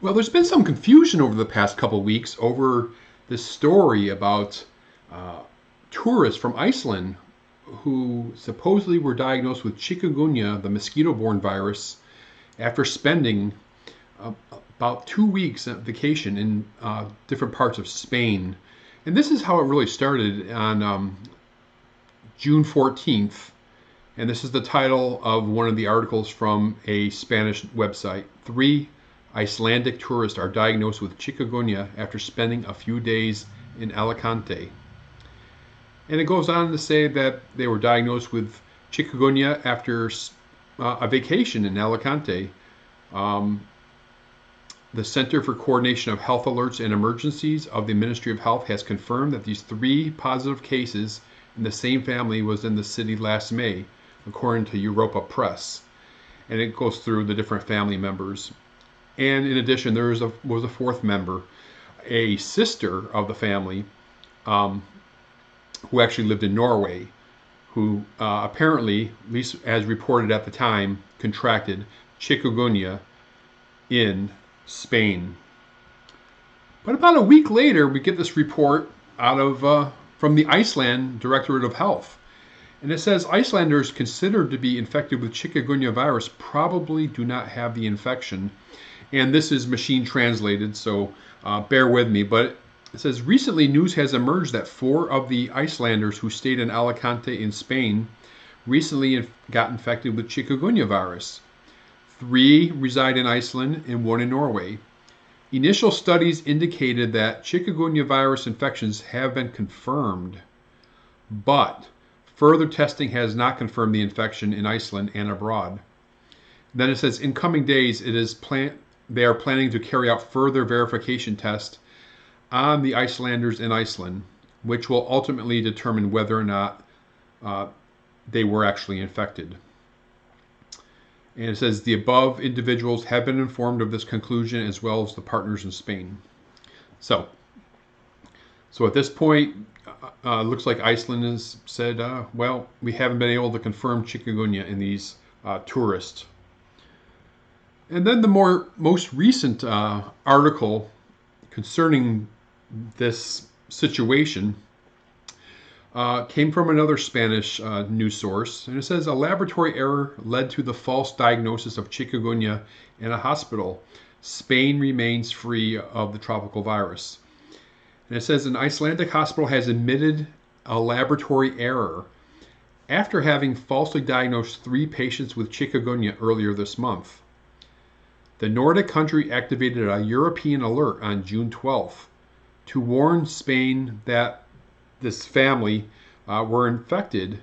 Well, there's been some confusion over the past couple of weeks over this story about uh, tourists from Iceland who supposedly were diagnosed with chikungunya, the mosquito-borne virus, after spending uh, about 2 weeks on vacation in different parts of Spain. And this is how it really started on June 14th. And this is the title of one of the articles from a Spanish website. 3 Icelandic tourists are diagnosed with chikungunya after spending a few days in Alicante. And it goes on to say that they were diagnosed with chikungunya after a vacation in Alicante. The Center for Coordination of Health Alerts and Emergencies of the Ministry of Health has confirmed that these 3 positive cases in the same family was in the city last May, according to Europa Press. And it goes through the different family members. And in addition, there was a 4th member, a sister of the family, who actually lived in Norway, who apparently, at least as reported at the time, contracted chikungunya in Spain. But about a week later, we get this report out of from the Iceland Directorate of Health. And it says Icelanders considered to be infected with chikungunya virus probably do not have the infection. And this is machine translated, so bear with me. But it says recently news has emerged that 4 of the Icelanders who stayed in Alicante in Spain recently got infected with chikungunya virus. 3 reside in Iceland and 1 in Norway. Initial studies indicated that chikungunya virus infections have been confirmed, but further testing has not confirmed the infection in Iceland and abroad. Then it says in coming days they are planning to carry out further verification tests on the Icelanders in Iceland, which will ultimately determine whether or not they were actually infected. And it says the above individuals have been informed of this conclusion as well as the partners in Spain. So at this point, looks like Iceland has said, well, we haven't been able to confirm chikungunya in these tourists. And then the most recent article concerning this situation came from another Spanish news source, and it says a laboratory error led to the false diagnosis of chikungunya in a hospital. Spain remains free of the tropical virus. And it says an Icelandic hospital has admitted a laboratory error after having falsely diagnosed 3 patients with chikungunya earlier this month. The Nordic country activated a European alert on June 12th to warn Spain that this family were infected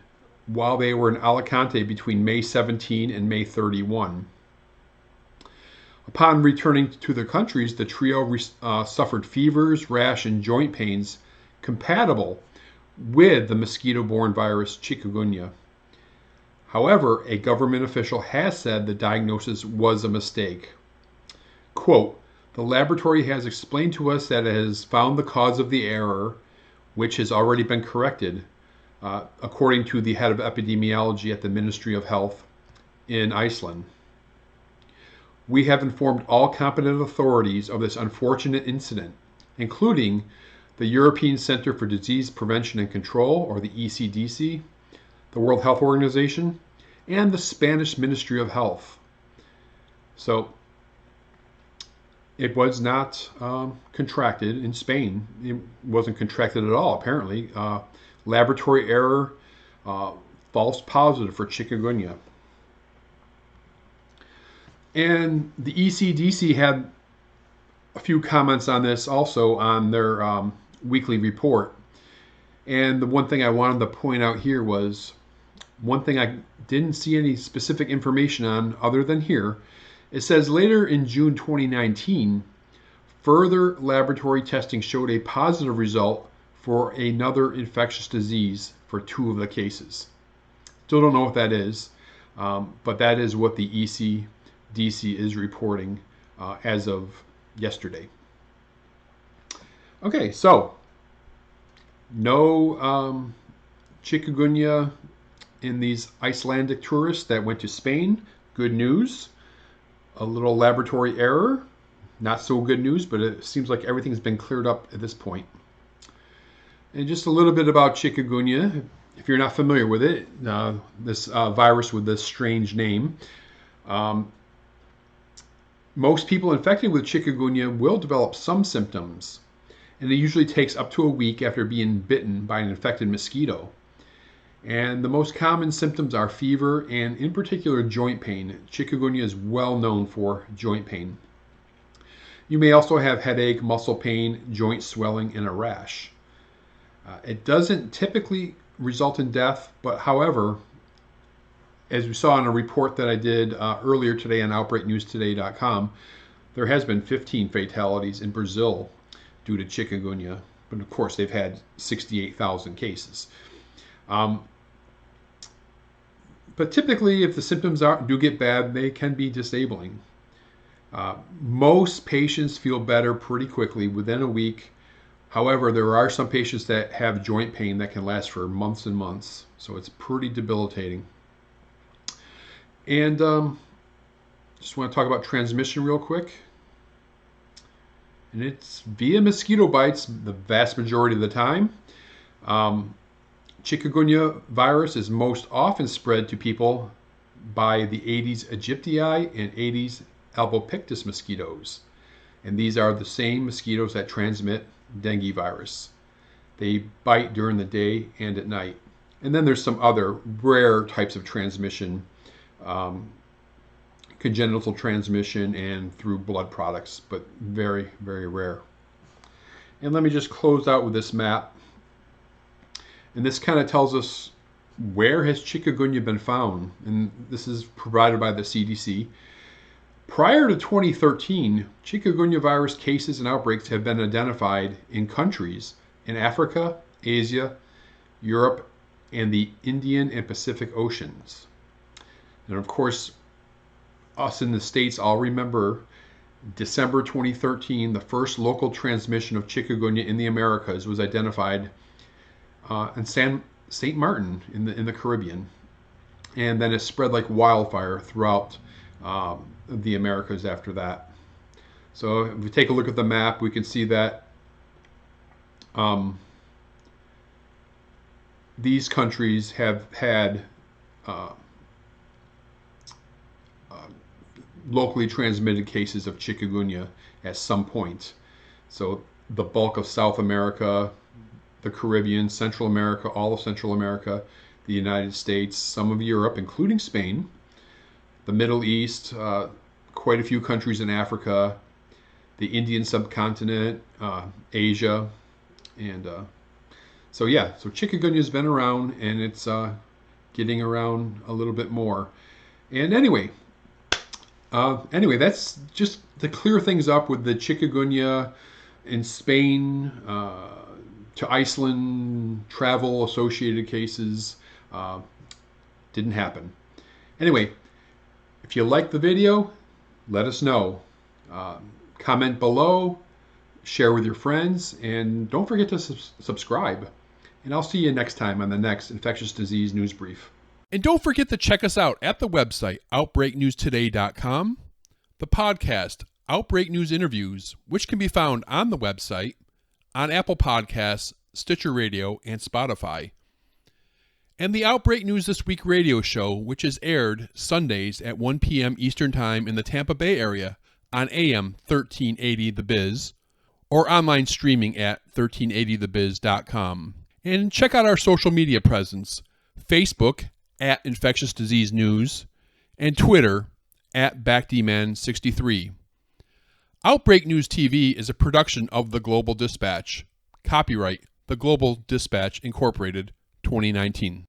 while they were in Alicante between May 17 and May 31. Upon returning to their countries, the trio suffered fevers, rash, and joint pains compatible with the mosquito-borne virus chikungunya. However, a government official has said the diagnosis was a mistake. Quote, the laboratory has explained to us that it has found the cause of the error, which has already been corrected, according to the head of epidemiology at the Ministry of Health in Iceland. We have informed all competent authorities of this unfortunate incident, including the European Center for Disease Prevention and Control, or the ECDC, the World Health Organization, and the Spanish Ministry of Health. So it was not contracted in Spain. It wasn't contracted at all, apparently. Laboratory error, false positive for chikungunya. And the ECDC had a few comments on this also on their weekly report. And the one thing I wanted to point out here was one thing I didn't see any specific information on other than here. It says later in June 2019, further laboratory testing showed a positive result for another infectious disease for 2 of the cases. Still don't know what that is, but that is what the ECDC is reporting as of yesterday. Okay, so no chikungunya in these Icelandic tourists that went to Spain. Good news. A little laboratory error. Not so good news, but it seems like everything's been cleared up at this point. And just a little bit about chikungunya. If you're not familiar with it, this virus with this strange name, most people infected with chikungunya will develop some symptoms, and it usually takes up to a week after being bitten by an infected mosquito. And the most common symptoms are fever and, in particular, joint pain. Chikungunya is well known for joint pain. You may also have headache, muscle pain, joint swelling, and a rash. It doesn't typically result in death, but however, as we saw in a report that I did earlier today on OutbreakNewsToday.com, there has been 15 fatalities in Brazil due to chikungunya, but of course they've had 68,000 cases. But typically, if the symptoms do get bad, they can be disabling. Most patients feel better pretty quickly within a week. However, there are some patients that have joint pain that can last for months and months, so it's pretty debilitating. And just want to talk about transmission real quick. And it's via mosquito bites the vast majority of the time. Chikungunya virus is most often spread to people by the Aedes aegypti and Aedes albopictus mosquitoes. And these are the same mosquitoes that transmit dengue virus. They bite during the day and at night. And then there's some other rare types of transmission, congenital transmission and through blood products, but very, very rare. And let me just close out with this map. And this kind of tells us where has chikungunya been found. And this is provided by the CDC. Prior to 2013, chikungunya virus cases and outbreaks have been identified in countries in Africa, Asia, Europe, and the Indian and Pacific Oceans. And of course, us in the States all remember December 2013, the first local transmission of chikungunya in the Americas was identified in St. Martin in the Caribbean. And then it spread like wildfire throughout the Americas after that. So if we take a look at the map, we can see that these countries have had locally transmitted cases of chikungunya at some point. So the bulk of South America, the Caribbean, Central America, all of Central America, the United States, some of Europe, including Spain, the Middle East, quite a few countries in Africa, the Indian subcontinent, Asia, and so chikungunya has been around, and it's getting around a little bit more. And anyway, that's just to clear things up with the chikungunya in Spain, to Iceland, travel associated cases, didn't happen. Anyway, if you like the video, let us know. Comment below, share with your friends, and don't forget to subscribe. And I'll see you next time on the next Infectious Disease News Brief. And don't forget to check us out at the website, OutbreakNewsToday.com, the podcast, Outbreak News Interviews, which can be found on the website, on Apple Podcasts, Stitcher Radio, and Spotify, and the Outbreak News This Week radio show, which is aired Sundays at 1 p.m. Eastern Time in the Tampa Bay area on AM 1380 The Biz, or online streaming at 1380thebiz.com. And check out our social media presence, Facebook at Infectious Disease News, and Twitter at BackDman63. Outbreak News TV is a production of The Global Dispatch. Copyright The Global Dispatch Incorporated, 2019.